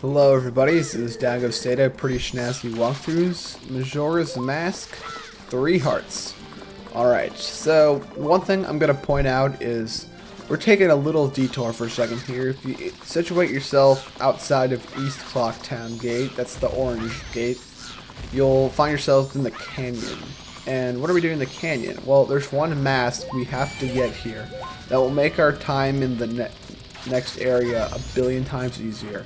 Hello everybody, this is Dago Stata, pretty snazzy walkthroughs. Majora's Mask, 3 hearts. Alright, so one thing I'm going to point out is we're taking a little detour for a second here. If you situate yourself outside of East Clocktown Gate, that's the orange gate, you'll find yourself in the canyon. And what are we doing in the canyon? Well, there's one mask we have to get here that will make our time in the next area a billion times easier.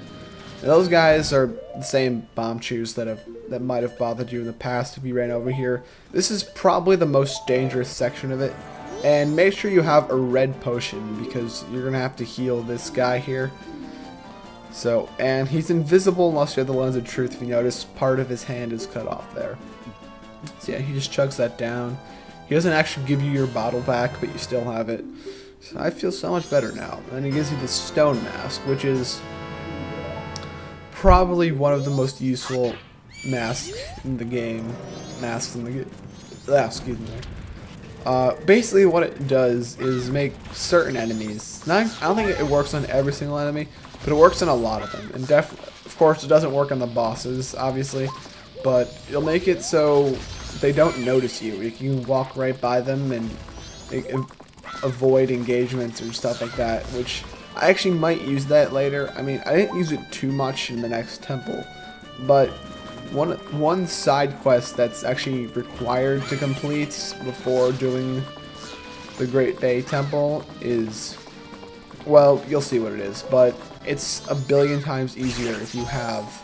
And those guys are the same bomb chews that might have bothered you in the past if you ran over here. This is probably the most dangerous section of it. And make sure you have a red potion because you're going to have to heal this guy here. So, and he's invisible unless you have the Lens of Truth. If you notice, part of his hand is cut off there. So yeah, he just chugs that down. He doesn't actually give you your bottle back, but you still have it. So I feel so much better now. And then he gives you the stone mask, which is probably one of the most useful masks in the game. Excuse me. Basically what it does is make certain enemies. I don't think it works on every single enemy, but it works on a lot of them. And of course it doesn't work on the bosses, obviously, but it'll make it so they don't notice you. You can walk right by them and avoid engagements or stuff like that, which I actually might use that later. I mean, I didn't use it too much in the next temple, but one side quest that's actually required to complete before doing the Great Bay Temple is, well, you'll see what it is, but it's a billion times easier if you have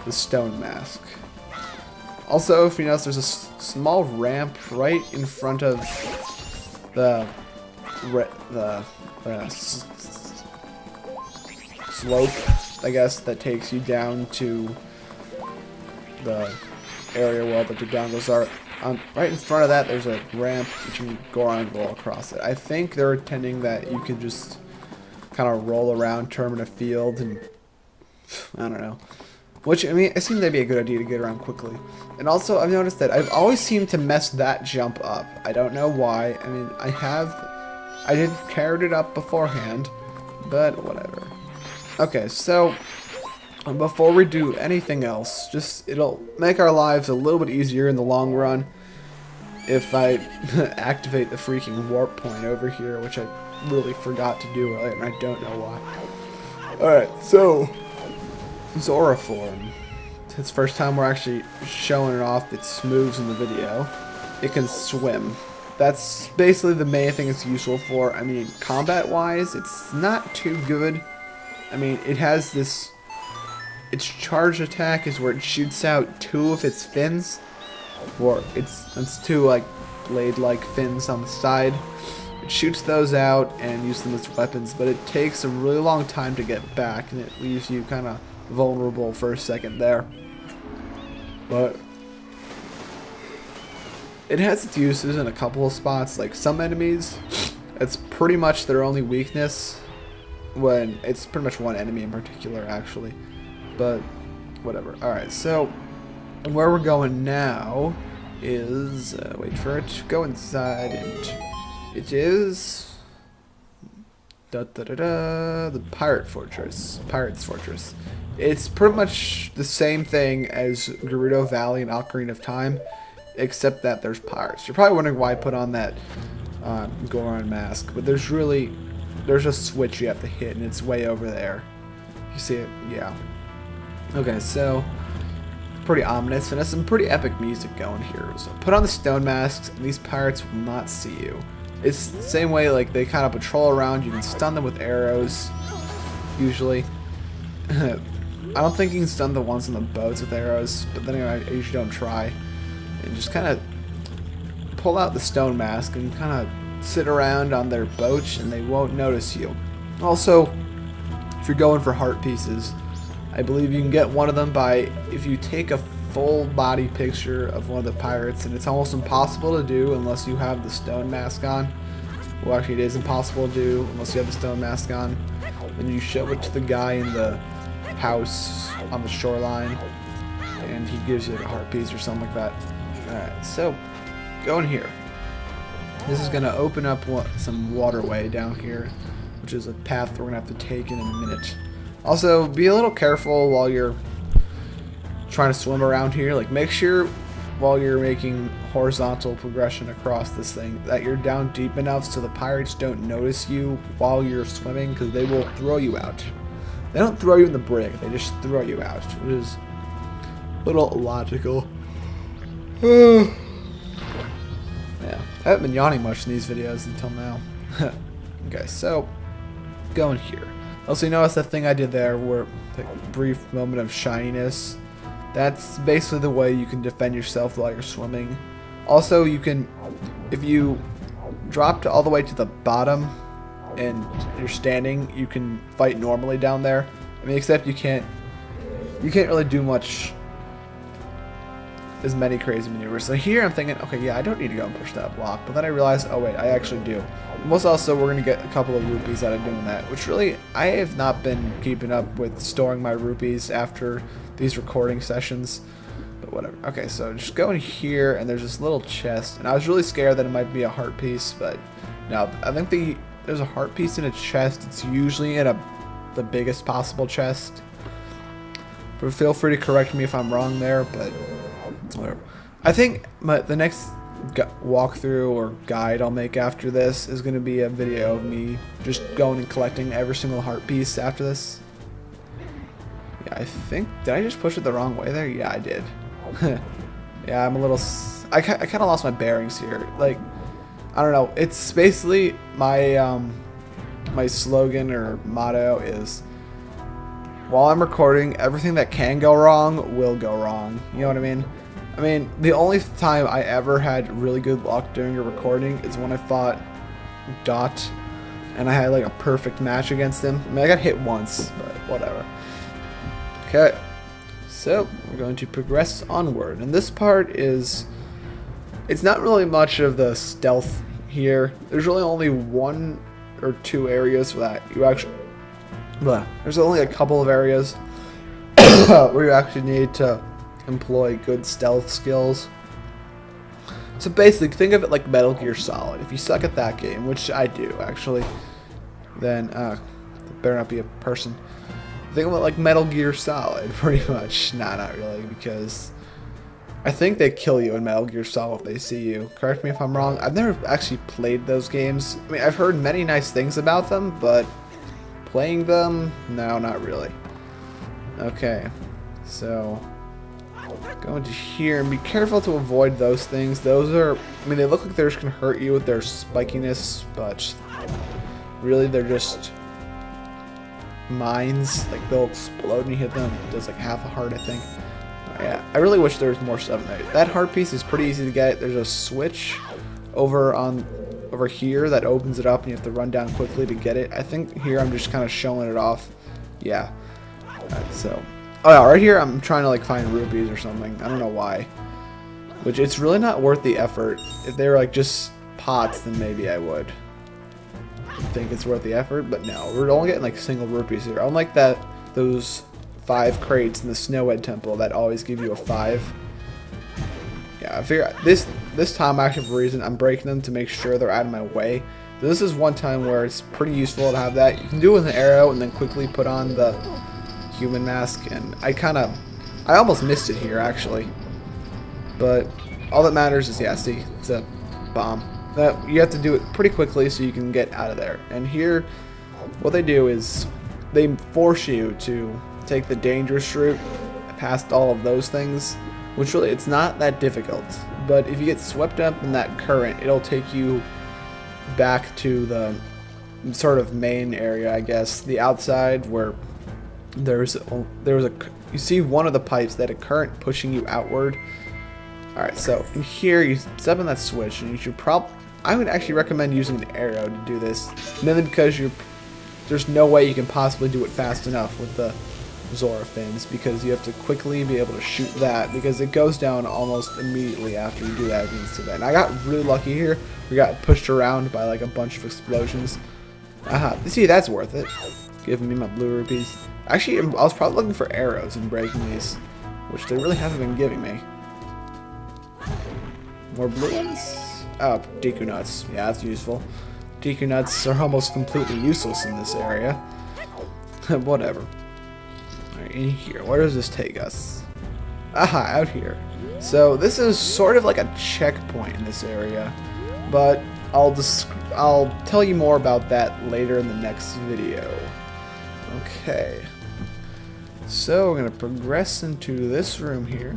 the stone mask. Also, if you notice, there's a small ramp right in front of the slope, I guess, that takes you down to the area where all the dodongos are. Right in front of that, there's a ramp that you can go around and roll across it. I think they're intending that you can just kind of roll around, turn in a field, and I don't know. Which, I mean, it seemed that'd be a good idea to get around quickly. And also, I've noticed that I've always seemed to mess that jump up. I don't know why. I mean, I did carried it up beforehand, but whatever. Okay, so before we do anything else, it'll make our lives a little bit easier in the long run if I activate the freaking warp point over here, which I really forgot to do earlier, and I don't know why. Alright, so Zora form. It's the first time we're actually showing it off its moves in the video. It can swim. That's basically the main thing it's useful for. I mean, combat-wise, it's not too good. I mean, it has this... Its charge attack is where it shoots out 2 of its fins. Or it's 2, like, blade-like fins on the side. It shoots those out and uses them as weapons, but it takes a really long time to get back, and it leaves you kind of vulnerable for a second there. But it has its uses in a couple of spots. Like some enemies, it's pretty much their only weakness. When it's pretty much one enemy in particular, actually. But whatever. Alright, so where we're going now is wait for it to go inside, and it is the Pirate's Fortress. It's pretty much the same thing as Gerudo Valley and Ocarina of Time, except that there's pirates. You're probably wondering why I put on that Goron mask, but there's a switch you have to hit, and it's way over there. You see it? Yeah. Okay, so pretty ominous, and has some pretty epic music going here. So put on the stone masks, and these pirates will not see you. It's the same way, like, they kind of patrol around. You can stun them with arrows, usually. I don't think you can stun the ones on the boats with arrows, but then I usually don't try. And just kind of pull out the stone mask and kind of sit around on their boat, and they won't notice you. Also, if you're going for heart pieces, I believe you can get one of them by if you take a full body picture of one of the pirates, and it's almost impossible to do unless you have the stone mask on. Well, actually, it is impossible to do unless you have the stone mask on. Then you show it to the guy in the house on the shoreline, and he gives you like a heart piece or something like that. Alright, so go in here. This is going to open up some waterway down here, which is a path we're going to have to take in a minute. Also, be a little careful while you're trying to swim around here. Like, make sure while you're making horizontal progression across this thing that you're down deep enough so the pirates don't notice you while you're swimming, because they will throw you out. They don't throw you in the brig, they just throw you out, which is a little illogical. Yeah, I haven't been yawning much in these videos until now. Okay, so going here. Also, you notice that thing I did there where the brief moment of shininess? That's basically the way you can defend yourself while you're swimming. Also, you can, if you drop all the way to the bottom and you're standing, you can fight normally down there. I mean, except you can't really do much, as many crazy maneuvers. So here I'm thinking, okay, yeah, I don't need to go and push that block, but then I realized, oh wait, I actually do. Most also, we're gonna get a couple of rupees out of doing that, which really, I have not been keeping up with storing my rupees after these recording sessions, but whatever. Okay, so just go in here, and there's this little chest, and I was really scared that it might be a heart piece, but no, I think there's a heart piece in a chest. It's usually in the biggest possible chest. But feel free to correct me if I'm wrong there, but whatever. I think the next walkthrough or guide I'll make after this is going to be a video of me just going and collecting every single heart piece after this. Yeah, I think, did I just push it the wrong way there? Yeah, I did. Yeah, I'm a little, I kind of lost my bearings here. Like, I don't know, it's basically my my slogan or motto is, while I'm recording, everything that can go wrong will go wrong. You know what I mean? I mean, the only time I ever had really good luck during a recording is when I fought Dot, and I had like a perfect match against him. I mean, I got hit once, but whatever. Okay, so we're going to progress onward, and this part is, it's not really much of the stealth here. There's really only one or two areas that you actually, there's only a couple of areas where you actually need to employ good stealth skills. So basically, think of it like Metal Gear Solid. If you suck at that game, which I do actually, then there better not be a person. Think of it like Metal Gear Solid, pretty much. Nah, not really, because I think they kill you in Metal Gear Solid if they see you. Correct me if I'm wrong. I've never actually played those games. I mean, I've heard many nice things about them, but playing them, no, not really. Okay, so go into here and be careful to avoid those things. Those are, I mean, they look like they're just gonna hurt you with their spikiness, but really they're just mines. Like, they'll explode when you hit them. It does like half a heart, I think. Yeah, I really wish there was more stuff in there. That heart piece is pretty easy to get. There's a switch over here that opens it up, and you have to run down quickly to get it. I think here I'm just kind of showing it off. Yeah. Alright, so, oh yeah, right here I'm trying to like find rupees or something. I don't know why. Which, it's really not worth the effort. If they were like just pots, then maybe I would think it's worth the effort, but no, we're only getting like single rupees here. Unlike those 5 crates in the Snowhead Temple that always give you a 5. Yeah, I figure this time, actually, for a reason, I'm breaking them to make sure they're out of my way. So this is one time where it's pretty useful to have that. You can do it with an arrow and then quickly put on the human mask, and I almost missed it here, actually. But all that matters is, yeah, see, it's a bomb. That you have to do it pretty quickly so you can get out of there. And here, what they do is they force you to take the dangerous route past all of those things, which really, it's not that difficult. But if you get swept up in that current, it'll take you back to the sort of main area, I guess, the outside, where there was you see one of the pipes that a current pushing you outward. Alright, so in here you step on that switch, and you should I would actually recommend using an arrow to do this, mainly because there's no way you can possibly do it fast enough with the Zora fins, because you have to quickly be able to shoot that, because it goes down almost immediately after you do that. And I got really lucky here. We got pushed around by like a bunch of explosions. Aha, see, that's worth it. Giving me my blue rupees. Actually, I was probably looking for arrows and breaking these, which they really haven't been giving me. More blue ones? Oh, Deku nuts. Yeah, that's useful. Deku nuts are almost completely useless in this area. Whatever. Alright, in here. Where does this take us? Aha, out here. So this is sort of like a checkpoint in this area, but I'll tell you more about that later in the next video. Okay. So we're gonna progress into this room here.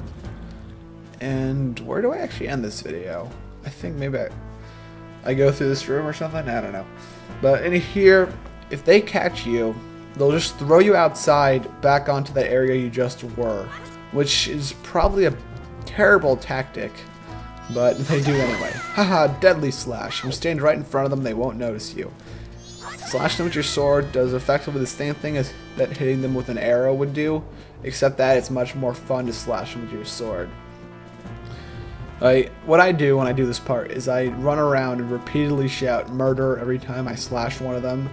And where do I actually end this video? I think maybe I go through this room or something? I don't know. But in here, if they catch you, they'll just throw you outside back onto the area you just were, which is probably a terrible tactic, but they do anyway. Haha, deadly slash. You stand right in front of them, they won't notice you. Slashing them with your sword does effectively the same thing as that hitting them with an arrow would do, except that it's much more fun to slash them with your sword. What I do when I do this part is I run around and repeatedly shout murder every time I slash one of them.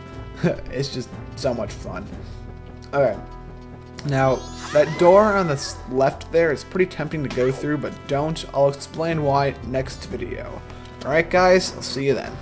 It's just so much fun. Okay. Now, that door on the left there is pretty tempting to go through, but don't. I'll explain why next video. Alright guys, I'll see you then.